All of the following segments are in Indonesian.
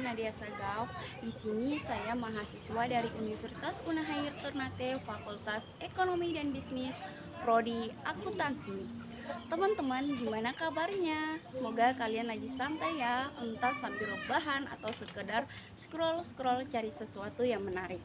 Nadia Sagauf. Di sini saya mahasiswa dari Universitas Unair Ternate, Fakultas Ekonomi dan Bisnis, Prodi Akuntansi. Teman-teman, gimana kabarnya? Semoga kalian lagi santai ya, entah sambil rebahan atau sekedar scroll-scroll cari sesuatu yang menarik.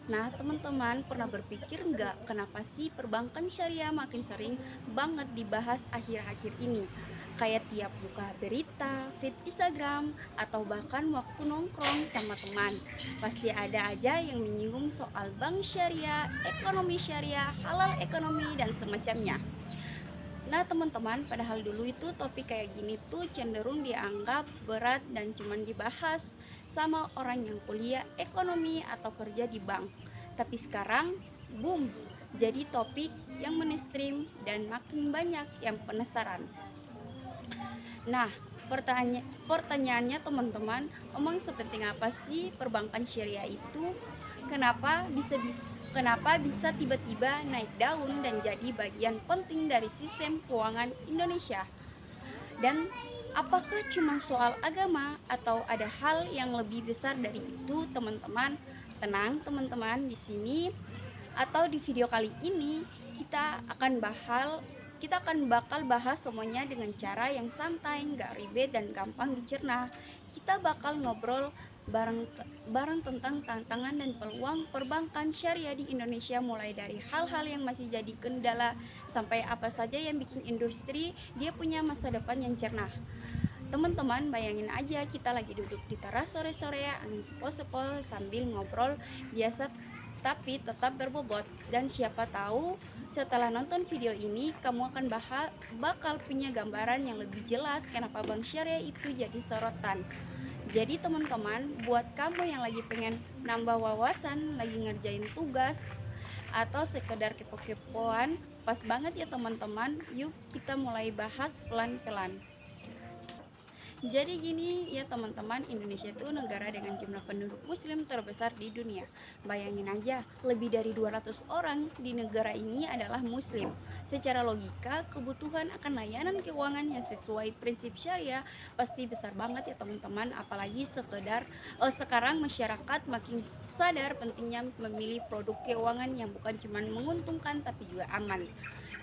Nah, teman-teman pernah berpikir nggak kenapa sih perbankan syariah makin sering banget dibahas akhir-akhir ini? Kayak tiap buka berita, feed Instagram, atau bahkan waktu nongkrong sama teman. Pasti ada aja yang menyinggung soal bank syariah, ekonomi syariah, halal ekonomi, dan semacamnya. Nah teman-teman, padahal dulu itu topik kayak gini tuh cenderung dianggap berat dan cuman dibahas sama orang yang kuliah ekonomi atau kerja di bank. Tapi sekarang, boom, jadi topik yang mainstream dan makin banyak yang penasaran. Nah, pertanyaannya teman-teman, emang sepenting apa sih perbankan syariah itu? Kenapa bisa tiba-tiba naik daun dan jadi bagian penting dari sistem keuangan Indonesia? Dan apakah cuma soal agama atau ada hal yang lebih besar dari itu, teman-teman? Tenang, teman-teman, di sini atau di video kali ini kita bakal bahas semuanya dengan cara yang santai, nggak ribet dan gampang dicerna. Kita bakal ngobrol bareng bareng tentang tantangan dan peluang perbankan syariah di Indonesia, mulai dari hal-hal yang masih jadi kendala sampai apa saja yang bikin industri dia punya masa depan yang cerah. Teman-teman, bayangin aja kita lagi duduk di teras sore-sore, angin sepol-sepol sambil ngobrol biasa tapi tetap berbobot. Dan siapa tahu setelah nonton video ini kamu akan bakal punya gambaran yang lebih jelas kenapa bank syariah itu jadi sorotan. Jadi teman-teman, buat kamu yang lagi pengen nambah wawasan, lagi ngerjain tugas, atau sekedar kepo-kepoan, pas banget ya teman-teman. Yuk kita mulai bahas pelan-pelan. Jadi gini ya teman-teman, Indonesia itu negara dengan jumlah penduduk muslim terbesar di dunia. Bayangin aja, lebih dari 200 orang di negara ini adalah muslim. Secara logika, kebutuhan akan layanan keuangan yang sesuai prinsip syariah pasti besar banget ya teman-teman. Apalagi sekarang masyarakat makin sadar pentingnya memilih produk keuangan yang bukan cuma menguntungkan tapi juga aman,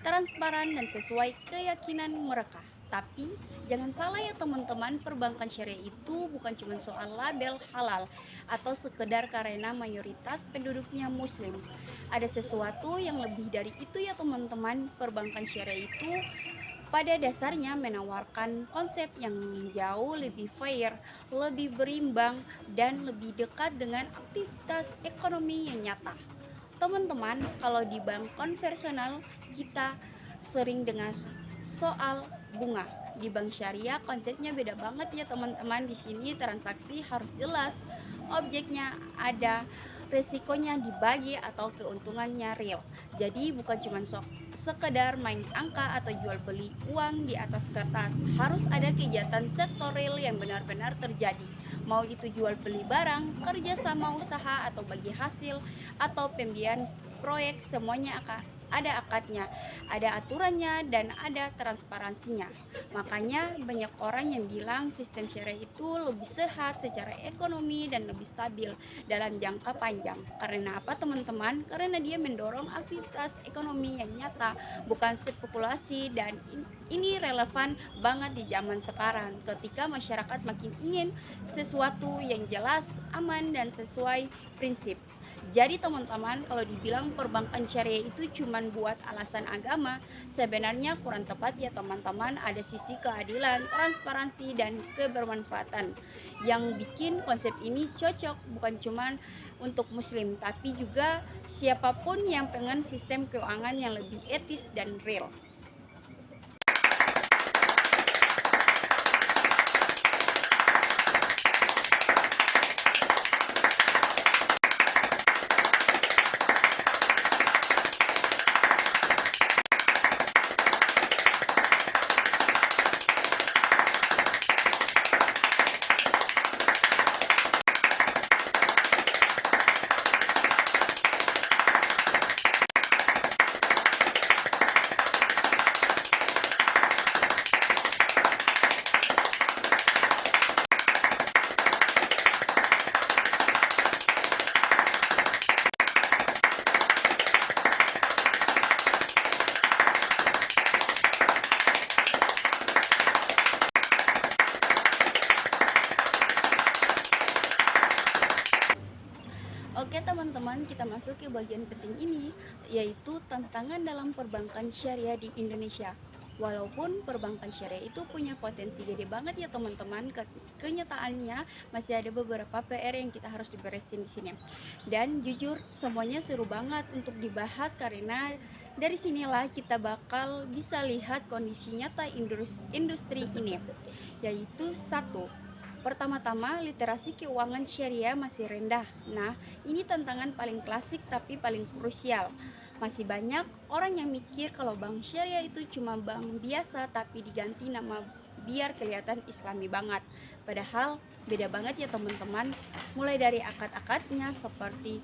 transparan, dan sesuai keyakinan mereka. Tapi jangan salah ya teman-teman, perbankan syariah itu bukan cuma soal label halal atau sekedar karena mayoritas penduduknya muslim. Ada sesuatu yang lebih dari itu ya teman-teman. Perbankan syariah itu pada dasarnya menawarkan konsep yang jauh lebih fair, lebih berimbang, dan lebih dekat dengan aktivitas ekonomi yang nyata. Teman-teman, kalau di bank konvensional kita sering dengar soal bunga. Di bank syariah konsepnya beda banget ya teman-teman. Di sini transaksi harus jelas, objeknya ada, resikonya dibagi atau keuntungannya real. Jadi bukan cuma sekedar main angka atau jual beli uang di atas kertas. Harus ada kegiatan sektor real yang benar-benar terjadi. Mau itu jual beli barang, kerja sama usaha atau bagi hasil, atau pembiayaan proyek, semuanya ada akadnya, ada aturannya, dan ada transparansinya. Makanya banyak orang yang bilang sistem syariah itu lebih sehat secara ekonomi dan lebih stabil dalam jangka panjang. Karena apa teman-teman? Karena dia mendorong aktivitas ekonomi yang nyata, bukan spekulasi. Dan ini relevan banget di zaman sekarang ketika masyarakat makin ingin sesuatu yang jelas, aman, dan sesuai prinsip. Jadi teman-teman, kalau dibilang perbankan syariah itu cuman buat alasan agama, sebenarnya kurang tepat ya teman-teman. Ada sisi keadilan, transparansi, dan kebermanfaatan yang bikin konsep ini cocok bukan cuman untuk muslim, tapi juga siapapun yang pengen sistem keuangan yang lebih etis dan real. teman-teman, kita masuk ke bagian penting ini, yaitu tantangan dalam perbankan syariah di Indonesia. Walaupun perbankan syariah itu punya potensi gede banget ya teman-teman, kenyataannya masih ada beberapa PR yang kita harus diberesin di sini. Dan jujur semuanya seru banget untuk dibahas karena dari sinilah kita bakal bisa lihat kondisi nyata industri ini, yaitu satu. Pertama-tama, literasi keuangan syariah masih rendah. Nah, ini tantangan paling klasik tapi paling krusial. Masih banyak orang yang mikir kalau bank syariah itu cuma bank biasa tapi diganti nama biar kelihatan islami banget. Padahal beda banget ya teman-teman. Mulai dari akad-akadnya seperti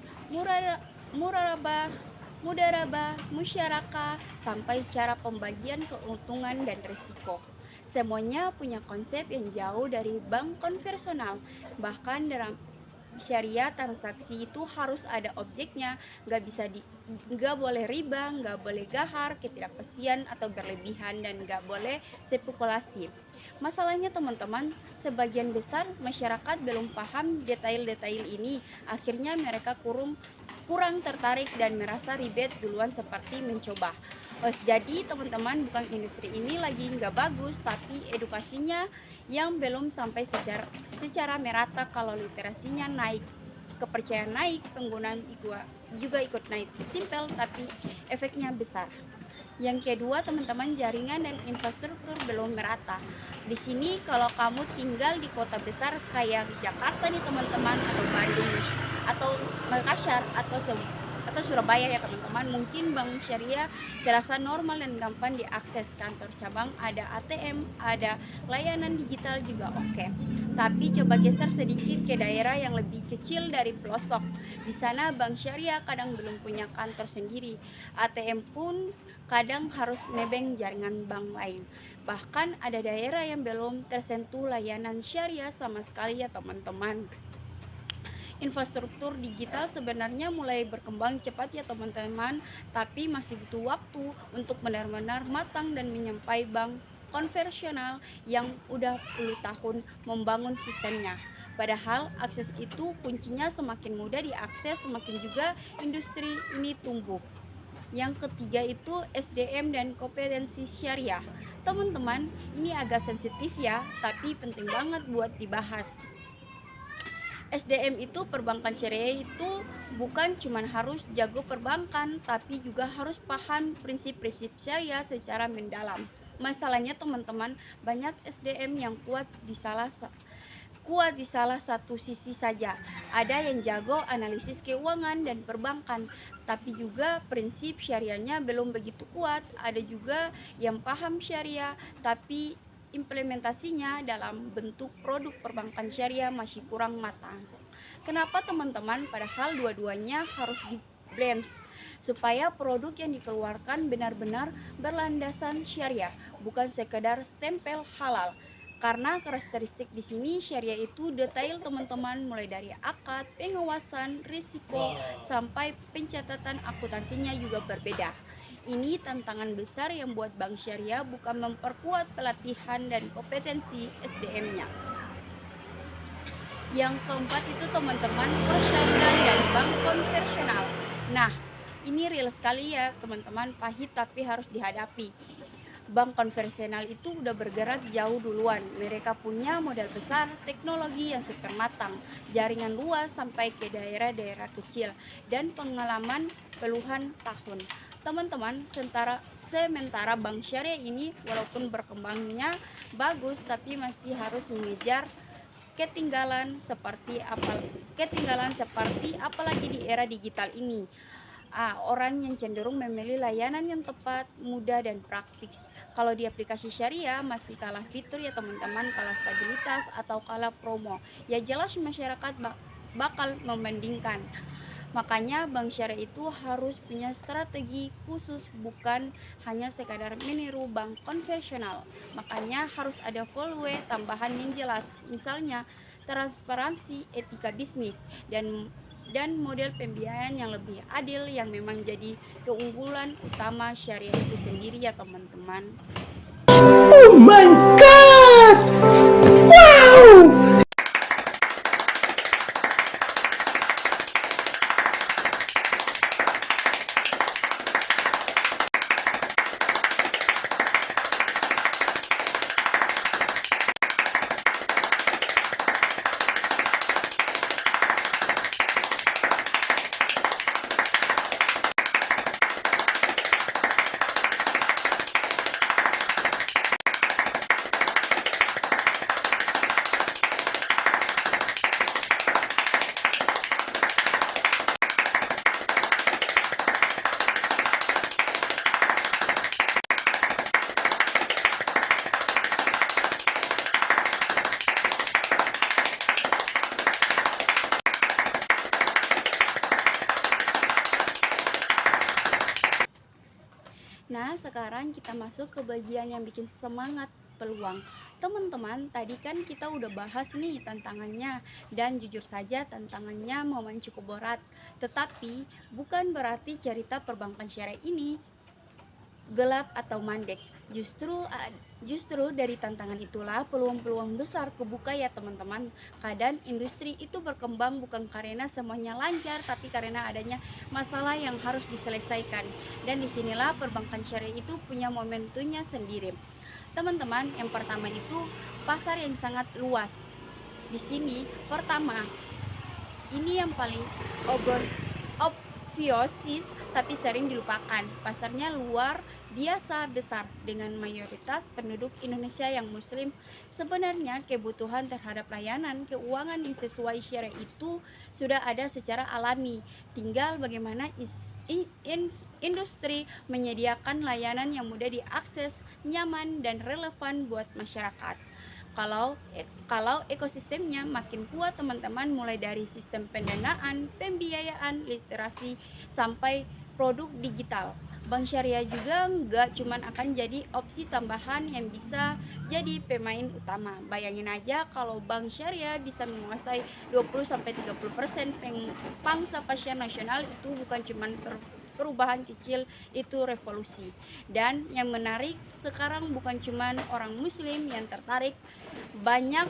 murarabah, mudarabah, musyarakah, sampai cara pembagian keuntungan dan risiko. Semuanya punya konsep yang jauh dari bank konvensional. Bahkan dalam syariah transaksi itu harus ada objeknya, nggak boleh riba, nggak boleh gahar, ketidakpastian atau berlebihan, dan nggak boleh spekulasi. Masalahnya teman-teman, sebagian besar masyarakat belum paham detail-detail ini. Akhirnya mereka kurang tertarik dan merasa ribet duluan seperti mencoba. Jadi teman-teman, bukan industri ini lagi nggak bagus, tapi edukasinya yang belum sampai secara merata. Kalau literasinya naik, kepercayaan naik, penggunaan juga ikut naik. Simpel tapi efeknya besar. Yang kedua teman-teman, jaringan dan infrastruktur belum merata. Di sini kalau kamu tinggal di kota besar kayak Jakarta nih teman-teman, atau Bandung, atau Makassar, atau Surabaya ya teman-teman, mungkin bank syariah terasa normal dan gampang diakses. Kantor cabang ada, ATM ada, layanan digital juga oke. Tapi coba geser sedikit ke daerah yang lebih kecil dari pelosok. Di sana bank syariah kadang belum punya kantor sendiri. ATM pun kadang harus nebeng jaringan bank lain. Bahkan ada daerah yang belum tersentuh layanan syariah sama sekali ya teman-teman. Infrastruktur digital sebenarnya mulai berkembang cepat ya teman-teman, tapi masih butuh waktu untuk benar-benar matang dan menyampai bank konvensional yang udah puluh tahun membangun sistemnya. Padahal akses itu kuncinya, semakin mudah diakses semakin juga industri ini tumbuh. Yang ketiga itu SDM dan kompetensi syariah. Teman-teman, ini agak sensitif ya, tapi penting banget buat dibahas. SDM itu perbankan syariah itu bukan cuma harus jago perbankan, tapi juga harus paham prinsip-prinsip syariah secara mendalam. Masalahnya teman-teman, banyak SDM yang kuat di salah satu sisi saja. Ada yang jago analisis keuangan dan perbankan, tapi juga prinsip syariahnya belum begitu kuat. Ada juga yang paham syariah, tapi implementasinya dalam bentuk produk perbankan syariah masih kurang matang. Kenapa teman-teman? Padahal dua-duanya harus di-blend supaya produk yang dikeluarkan benar-benar berlandasan syariah, bukan sekedar stempel halal. Karena karakteristik di sini syariah itu detail teman-teman, mulai dari akad, pengawasan, risiko, sampai pencatatan akuntansinya juga berbeda. Ini tantangan besar yang buat bank syariah bukan memperkuat pelatihan dan kompetensi SDM-nya. Yang keempat itu teman-teman, persyaratan dan bank konvensional. Nah, ini real sekali ya teman-teman, pahit tapi harus dihadapi. Bank konvensional itu udah bergerak jauh duluan. Mereka punya modal besar, teknologi yang super matang, jaringan luas sampai ke daerah-daerah kecil, dan pengalaman puluhan tahun. Teman-teman, sementara bank syariah ini walaupun berkembangnya bagus, tapi masih harus mengejar ketinggalan seperti apalagi di era digital ini. Orang yang cenderung memilih layanan yang tepat, mudah, dan praktis. Kalau di aplikasi syariah masih kalah fitur ya teman-teman, kalah stabilitas atau kalah promo. Ya jelas masyarakat bakal membandingkan. Makanya bank syariah itu harus punya strategi khusus, bukan hanya sekadar meniru bank konvensional. Makanya harus ada value tambahan yang jelas, misalnya transparansi, etika bisnis, dan model pembiayaan yang lebih adil, yang memang jadi keunggulan utama syariah itu sendiri ya teman-teman. Oh my God! Wow! sekarang kita masuk ke bagian yang bikin semangat, peluang. Teman-teman, tadi kan kita udah bahas nih tantangannya, dan jujur saja tantangannya memang cukup berat. Tetapi bukan berarti cerita perbankan syariah ini gelap atau mandek. Justru dari tantangan itulah peluang-peluang besar kebuka ya teman-teman. Kadang industri itu berkembang bukan karena semuanya lancar, tapi karena adanya masalah yang harus diselesaikan. Dan disinilah perbankan syariah itu punya momentumnya sendiri. Teman-teman, yang pertama itu pasar yang sangat luas. Di sini pertama, ini yang paling obviosis tapi sering dilupakan. Pasarnya luar biasa besar dengan mayoritas penduduk Indonesia yang muslim. Sebenarnya kebutuhan terhadap layanan keuangan yang sesuai syariah itu sudah ada secara alami. Tinggal bagaimana industri menyediakan layanan yang mudah diakses, nyaman dan relevan buat masyarakat. Kalau ekosistemnya makin kuat teman-teman, mulai dari sistem pendanaan, pembiayaan, literasi sampai produk digital, bank syariah juga nggak cuman akan jadi opsi tambahan yang bisa jadi pemain utama. Bayangin aja kalau bank syariah bisa menguasai 20-30% pangsa pasar nasional, itu bukan cuman perubahan kecil, itu revolusi. Dan yang menarik sekarang bukan cuman orang muslim yang tertarik, banyak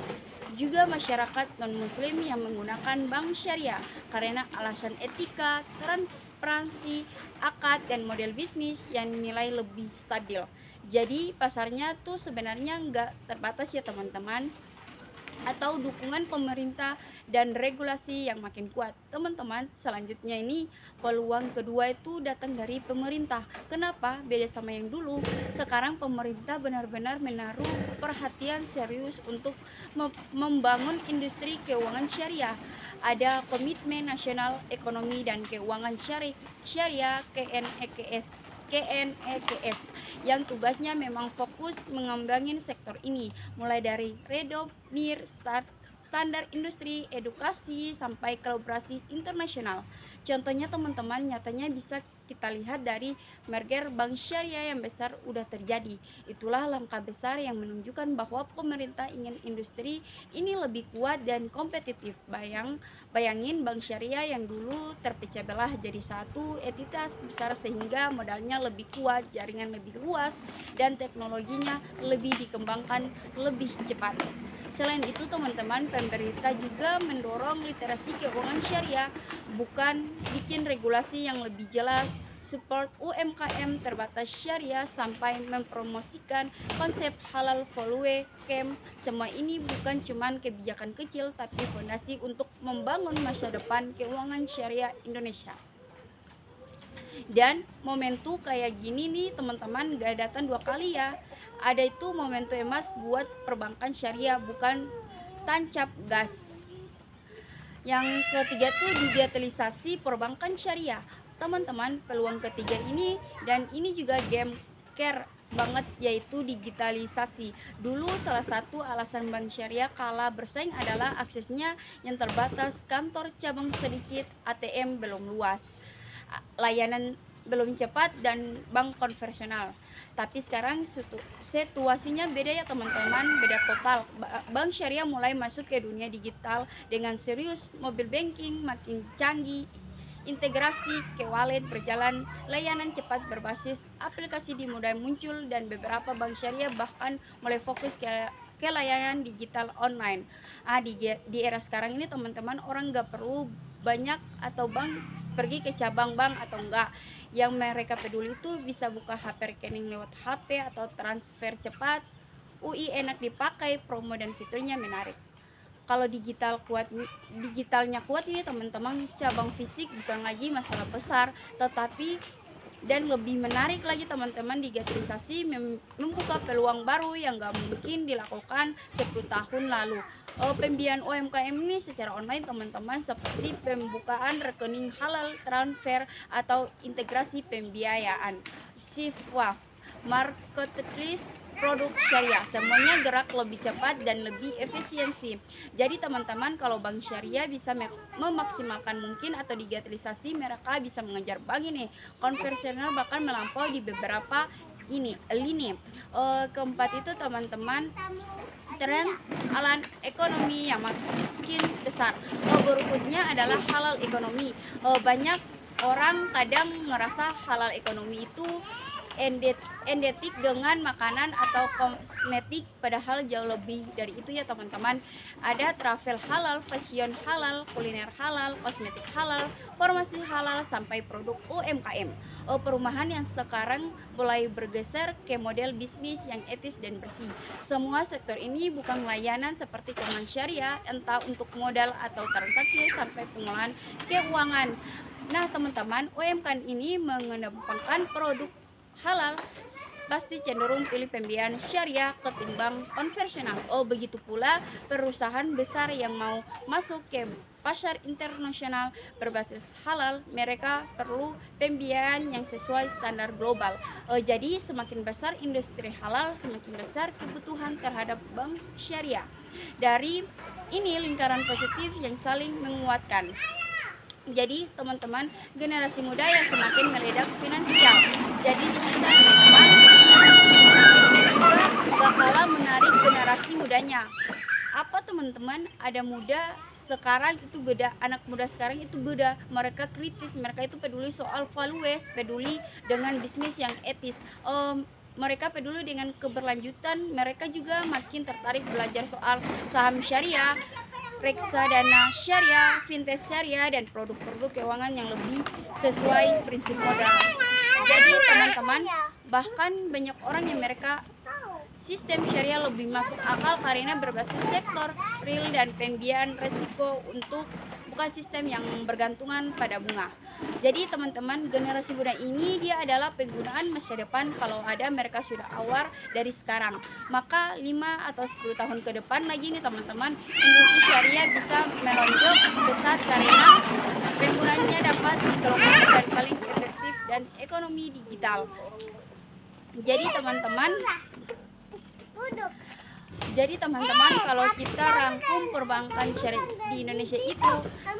juga masyarakat non-muslim yang menggunakan bank syariah karena alasan etika, transparansi, akad, dan model bisnis yang nilai lebih stabil. Jadi pasarnya tuh sebenarnya nggak terbatas ya teman-teman, atau dukungan pemerintah dan regulasi yang makin kuat. Teman-teman, selanjutnya ini peluang kedua itu datang dari pemerintah. Kenapa? Beda sama yang dulu. Sekarang pemerintah benar-benar menaruh perhatian serius untuk membangun industri keuangan syariah. Ada Komitmen Nasional Ekonomi dan Keuangan Syariah KNEKS yang tugasnya memang fokus mengembangin sektor ini, mulai dari redefinir standar industri, edukasi, sampai kolaborasi internasional. Contohnya teman-teman, nyatanya bisa kita lihat dari merger bank syariah yang besar udah terjadi. Itulah langkah besar yang menunjukkan bahwa pemerintah ingin industri ini lebih kuat dan kompetitif. Bayangin bank syariah yang dulu terpecah belah jadi satu entitas besar sehingga modalnya lebih kuat, jaringan lebih luas, dan teknologinya lebih dikembangkan lebih cepat. Selain itu teman-teman, pemerintah juga mendorong literasi keuangan syariah, bukan bikin regulasi yang lebih jelas, support UMKM terbatas syariah, sampai mempromosikan konsep halal value camp. Semua ini bukan cuman kebijakan kecil, tapi fondasi untuk membangun masa depan keuangan syariah Indonesia. Dan momentum kayak gini nih teman-teman gak datang dua kali ya. Ada itu momentum emas buat perbankan syariah, bukan tancap gas. Yang ketiga tuh digitalisasi perbankan syariah. Teman-teman, peluang ketiga ini, dan ini juga game care banget, yaitu digitalisasi. Dulu salah satu alasan bank syariah kalah bersaing adalah aksesnya yang terbatas, kantor cabang sedikit, ATM belum luas, layanan belum cepat, dan bank konvensional. Tapi sekarang situasinya beda ya teman-teman, beda total. Bank syariah mulai masuk ke dunia digital dengan serius, mobile banking makin canggih, integrasi ke wallet berjalan, layanan cepat berbasis aplikasi dimulai muncul, dan beberapa bank syariah bahkan mulai fokus ke layanan digital online. Di era sekarang ini teman-teman, orang nggak perlu banyak atau bank pergi ke cabang bank atau enggak. Yang mereka peduli itu bisa buka HP rekening lewat HP atau transfer cepat, UI enak dipakai, promo dan fiturnya menarik. Kalau digitalnya kuat ini teman-teman, cabang fisik bukan lagi masalah besar, tetapi dan lebih menarik lagi teman-teman, digitalisasi membuka peluang baru yang gak mungkin dilakukan 10 tahun lalu. Pembiayaan UMKM ini secara online teman-teman, seperti pembukaan rekening halal, transfer, atau integrasi pembiayaan, SwiftWave, marketplace produk syariah, semuanya gerak lebih cepat dan lebih efisiensi. Jadi teman-teman, kalau bank syariah bisa memaksimalkan mungkin atau digitalisasi, mereka bisa mengejar bank ini konvensional bahkan melampaui di beberapa lini. Keempat itu teman-teman, transnasional ekonomi yang makin besar. Berikutnya adalah halal ekonomi. Banyak orang kadang ngerasa halal ekonomi itu identik dengan makanan atau kosmetik, padahal jauh lebih dari itu ya teman-teman. Ada travel halal, fashion halal, kuliner halal, kosmetik halal, farmasi halal, sampai produk UMKM. Perumahan yang sekarang mulai bergeser ke model bisnis yang etis dan bersih. Semua sektor ini bukan layanan seperti keuangan syariah, entah untuk modal atau transaksi sampai pengelolaan keuangan. Nah teman-teman, UMKM ini mengedepankan produk halal pasti cenderung pilih pembiayaan syariah ketimbang konvensional. Begitu pula perusahaan besar yang mau masuk ke pasar internasional berbasis halal, mereka perlu pembiayaan yang sesuai standar global. Jadi semakin besar industri halal, semakin besar kebutuhan terhadap bank syariah. Dari ini lingkaran positif yang saling menguatkan. Jadi teman-teman, generasi muda yang semakin meledak finansial. Jadi di sini teman-teman juga bakalan menarik generasi mudanya. Apa teman-teman? Ada muda sekarang itu beda, anak muda sekarang itu beda. Mereka kritis, mereka itu peduli soal values, peduli dengan bisnis yang etis. Mereka peduli dengan keberlanjutan. Mereka juga makin tertarik belajar soal saham syariah, reksadana syariah, fintech syariah, dan produk-produk keuangan yang lebih sesuai prinsip modal. Jadi teman-teman, bahkan banyak orang yang mereka sistem syariah lebih masuk akal karena berbasis sektor real dan pembiayaan resiko untuk bukan sistem yang bergantungan pada bunga. Jadi teman-teman, generasi muda ini dia adalah penggunaan masa depan. Kalau ada mereka sudah aware dari sekarang, maka 5 atau 10 tahun ke depan lagi nih teman-teman, industri syariah bisa melonjak besar karena penggunaannya dapat dikelola dan paling efektif dan ekonomi digital. Jadi teman-teman, kalau kita rangkum perbankan syariah di Indonesia itu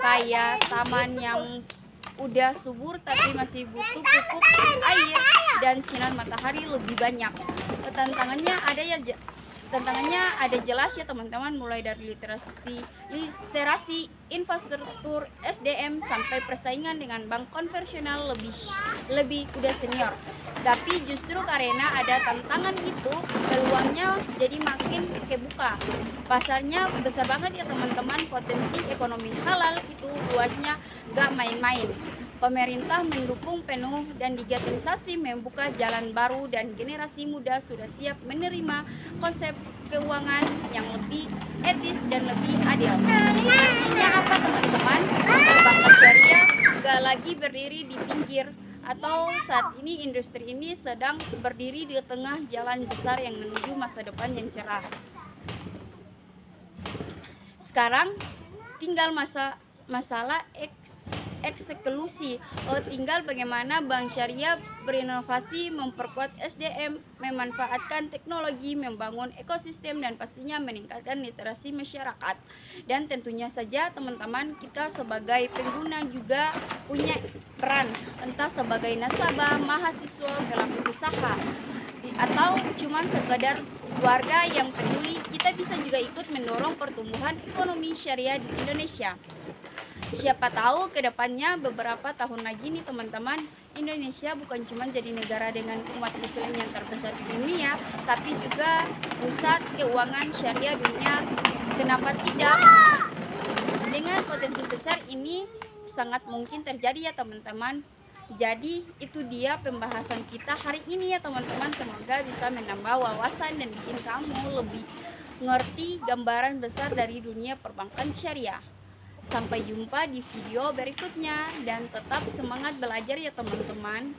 kayak taman yang udah subur tapi masih butuh pupuk, air, dan sinar matahari lebih banyak. Tantangannya ada jelas ya teman-teman, mulai dari literasi infrastruktur SDM sampai persaingan dengan bank konvensional lebih udah senior. Tapi justru karena ada tantangan itu, peluangnya jadi makin kebuka. Pasarnya besar banget ya teman-teman, potensi ekonomi halal itu luasnya gak main-main. Pemerintah mendukung penuh dan digitalisasi membuka jalan baru, dan generasi muda sudah siap menerima konsep keuangan yang lebih etis dan lebih adil. Artinya apa teman-teman? Perbankan syariah gak lagi berdiri di pinggir, atau saat ini industri ini sedang berdiri di tengah jalan besar yang menuju masa depan yang cerah. Sekarang tinggal masalah eksekusi. Tinggal bagaimana bank syariah berinovasi, memperkuat SDM, memanfaatkan teknologi, membangun ekosistem, dan pastinya meningkatkan literasi masyarakat. Dan tentunya saja teman-teman, kita sebagai pengguna juga punya peran, entah sebagai nasabah, mahasiswa, pelaku usaha, atau cuma sekedar warga yang peduli. Kita bisa juga ikut mendorong pertumbuhan ekonomi syariah di Indonesia. Siapa tahu ke depannya beberapa tahun lagi nih teman-teman, Indonesia bukan cuma jadi negara dengan umat muslim yang terbesar di dunia, tapi juga pusat keuangan syariah dunia. Kenapa tidak? Dengan potensi besar ini sangat mungkin terjadi ya teman-teman. Jadi itu dia pembahasan kita hari ini ya teman-teman. Semoga bisa menambah wawasan dan bikin kamu lebih ngerti gambaran besar dari dunia perbankan syariah. Sampai jumpa di video berikutnya, dan tetap semangat belajar ya teman-teman.